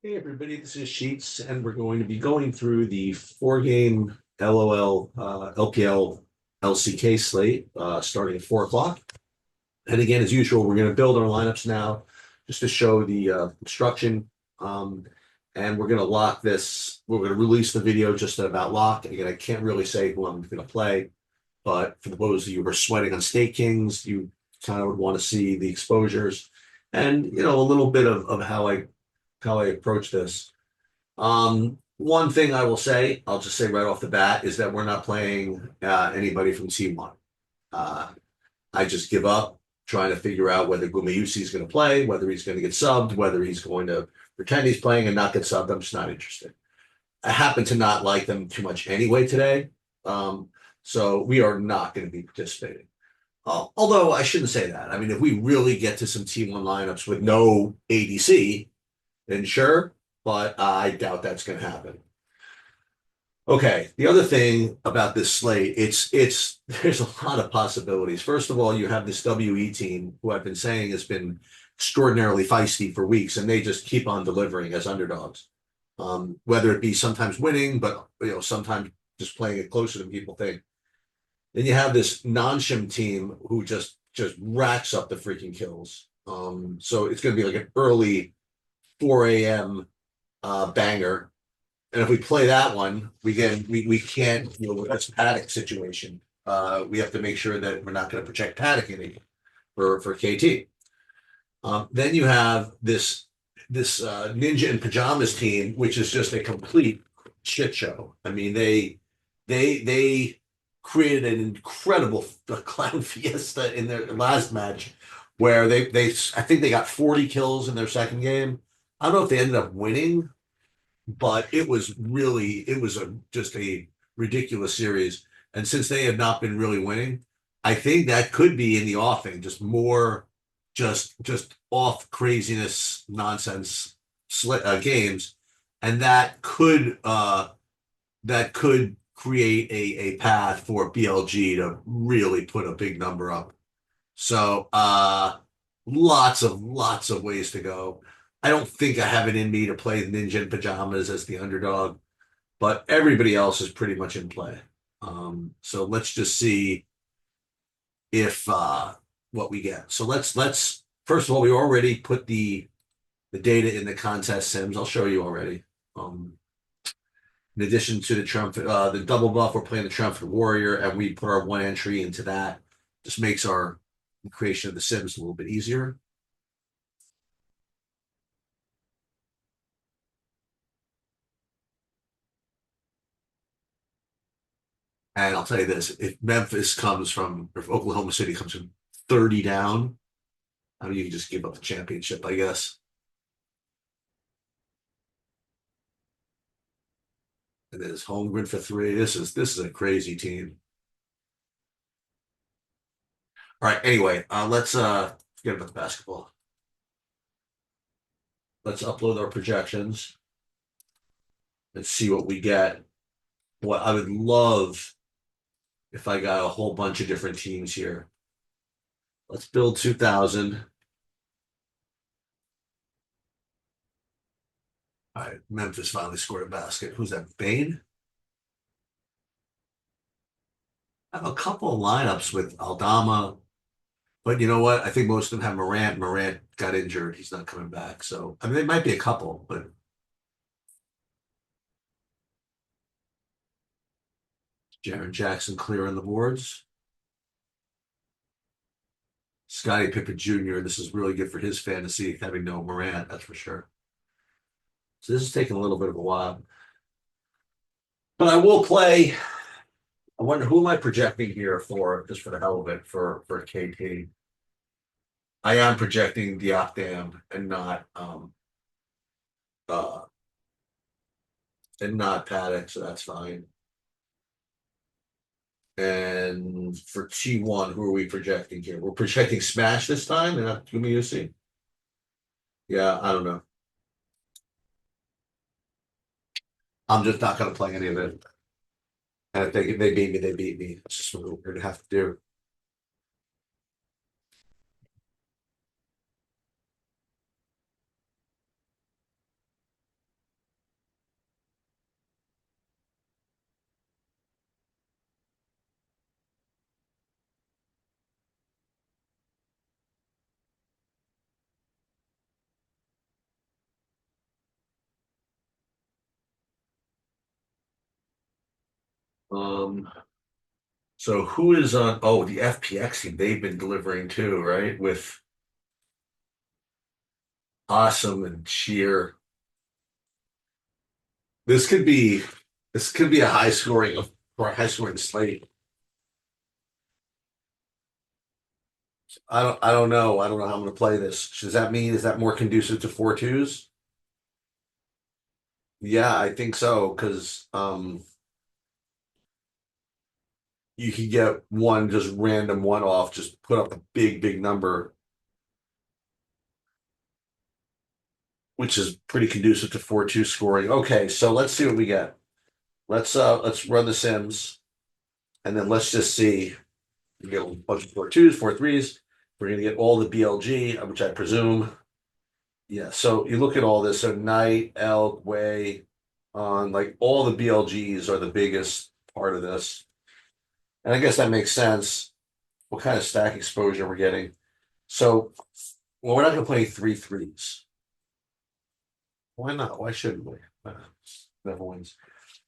Hey everybody, this is Sheets, and we're going to be going through the four-game LOL LPL LCK slate starting at 4 o'clock. And again, as usual, we're going to build our lineups now just to show the construction. Um, and we're going to lock this. We're going to release the video just about lock. Again, I can't really say who I'm going to play, but for those of you who are sweating on State Kings, you kind of would want to see the exposures and a little bit of how I approach this. One thing I will say, I'll just say right off the bat, is that we're not playing anybody from T1. Uh, I just give up trying to figure out whether Gumayusi is going to play, whether he's going to get subbed, whether he's going to pretend he's playing and not get subbed. I'm just not interested. I happen to not like them too much anyway today. Um, so we are not going to be participating. Although I shouldn't say that. I mean, if we really get to some T1 lineups with no ADC, then sure, but I doubt that's going to happen. Okay, the other thing about this slate, it's there's a lot of possibilities. First of all, you have this WE team who I've been saying has been extraordinarily feisty for weeks, and they just keep on delivering as underdogs. Whether it be sometimes winning, but sometimes just playing it closer than people think. Then you have this non-shim team who just racks up the freaking kills. So it's going to be like an early 4 a.m. Banger. And if we play that one, we can't deal with this Paddock situation. We have to make sure that we're not going to project Paddock in for KT. Then you have this Ninja and Pajamas team, which is just a complete shit show. I mean, they created an incredible clown fiesta in their last match, where they I think they got 40 kills in their second game. I don't know if they ended up winning, but it was just a ridiculous series. And since they have not been really winning, I think that could be in the offing, just more, just off craziness nonsense games, and that could create a path for BLG to really put a big number up. So lots of ways to go. I don't think I have it in me to play Ninja in Pajamas as the underdog, but everybody else is pretty much in play. So let's just see if what we get. So let's first of all, we already put the data in the contest sims. I'll show you already. In addition to the double buff, we're playing the Triumphant Warrior, and we put our one entry into that. Just makes our creation of the sims a little bit easier. And I'll tell you this, if Oklahoma City comes from 30 down, I mean, you can just give up the championship, I guess. And then it's Holmgren for three. This is a crazy team. All right, anyway, let's forget about the basketball. Let's upload our projections and see what we get. What I would love if I got a whole bunch of different teams here. Let's build 2000. All right, Memphis finally scored a basket. Who's that? Bain? I have a couple of lineups with Aldama, but you know what? I think most of them have Morant. Morant got injured. He's not coming back. So, I mean, there might be a couple, but Jaren Jackson clearing the boards. Scottie Pippen Jr., this is really good for his fantasy, having no Morant, that's for sure. So this is taking a little bit of a while. But I will play. I wonder who am I projecting here for, just for the hell of it, for KT. I am projecting the Octam uh and not Paddock, so that's fine. And for T1, who are we projecting here? We're projecting Smash this time and not Gumayusi. Yeah, I don't know. I'm just not gonna play any of it. And if they beat me, they beat me. It's just what we're gonna have to do. Um, so who is on? Oh, the FPX team. They've been delivering too, right? With Awesome and Sheer. This could be this could be a high scoring or a high scoring slate. I don't know. I don't know how I'm going to play this. Does that mean is that more conducive to 4-2s? Yeah, I think so because you could get one just random one off, just put up a big number, which is pretty conducive to 4-2 scoring. Okay, so let's see what we get. Let's run the Sims and then let's just see. We get a bunch of 4-2s, 4-3s. We're gonna get all the BLG, which I presume. Yeah, so you look at all this. So Knight, Elk, Way, on like all the BLGs are the biggest part of this. And I guess that makes sense. What kind of stack exposure we're getting. So, well, we're not going to play 3-3s. Why not? Why shouldn't we? Never wins.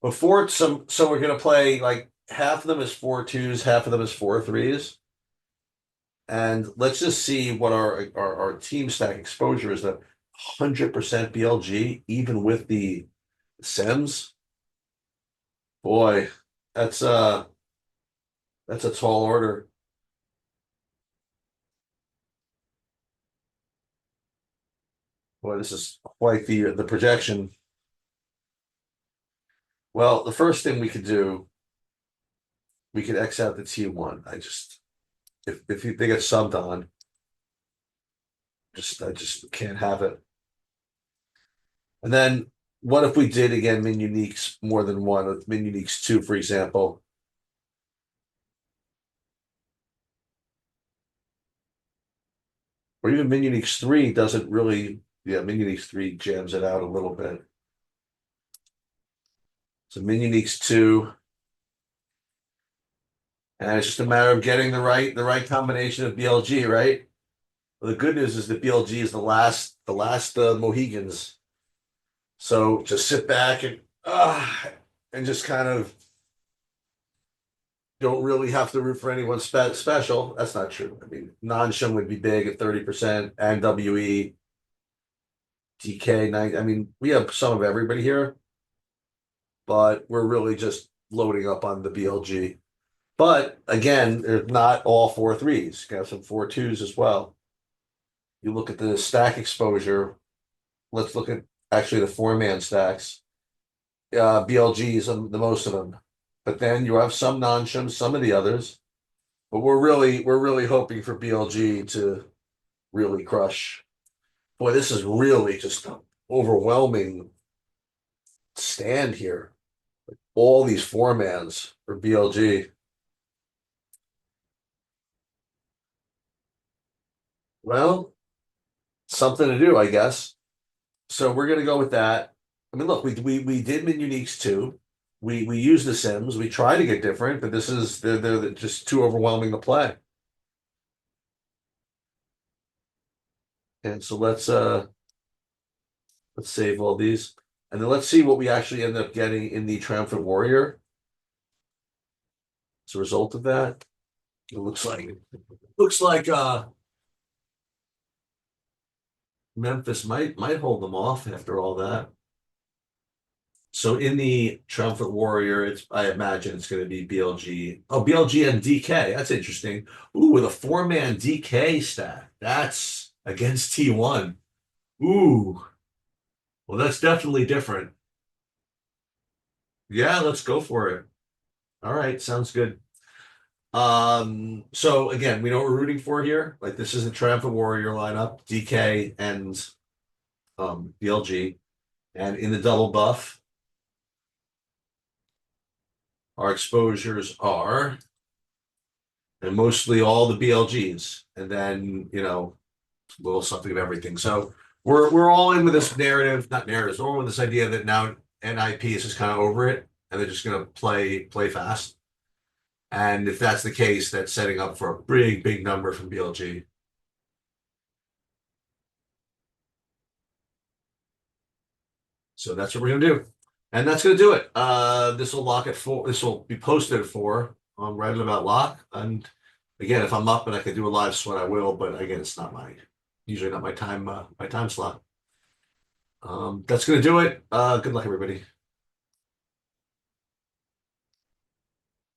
Before some, so we're going to play like half of them is 4-2s, half of them is 4-3s. And let's just see what our team stack exposure is. The 100% BLG, even with the Sims. Boy, that's uh that's a tall order. Boy, this is quite the projection. Well, the first thing we could do, we could X out the T1. I just if they get subbed on, I just can't have it. And then what if we did again min uniques more than one, with min uniques two, for example, or even min uniques three doesn't really, yeah, min uniques three jams it out a little bit. So min uniques two, and it's just a matter of getting the right combination of BLG, right? Well, the good news is that BLG is the last Mohegans. So just sit back and just kind of don't really have to root for anyone special. That's not true. I mean, non-shim would be big at 30%, and WE, DK, 9. I mean, we have some of everybody here, but we're really just loading up on the BLG. But again, they're not all 4-3s. You can have some 4-2s as well. You look at the stack exposure. Let's look at actually the four-man stacks. BLGs, the most of them. But then you have some non-shims, some of the others. But we're really hoping for BLG to really crush. Boy, this is really just an overwhelming stand here. All these four-mans for BLG. Well, something to do, I guess. So we're gonna go with that. I mean, look, we did min uniques too. We use the Sims. We try to get different, but this is they're just too overwhelming to play. And so let's save all these, and then let's see what we actually end up getting in the Triumphant Warrior as a result of that. It looks like Memphis might hold them off after all that. So in the Triumphant Warrior, I imagine it's going to be BLG. Oh, BLG and DK. That's interesting. Ooh, with a four-man DK stack. That's against T1. Ooh, well, that's definitely different. Yeah, let's go for it. All right, sounds good. So again, we know what we're rooting for here. Like this is a Triumphant Warrior lineup, DK and BLG. And in the double buff, our exposures are and mostly all the BLGs, and then a little something of everything. So we're all in with this narrative, not narrative, we're all with this idea that now NIP is just kind of over it, and they're just going to play fast. And if that's the case, that's setting up for a big number from BLG. So that's what we're going to do. And that's going to do it. This will lock at 4. This will be posted at 4 on right about lock. And again, if I'm up and I can do a live sweat, I will. But again, it's not usually not my time slot. That's going to do it. Good luck, everybody.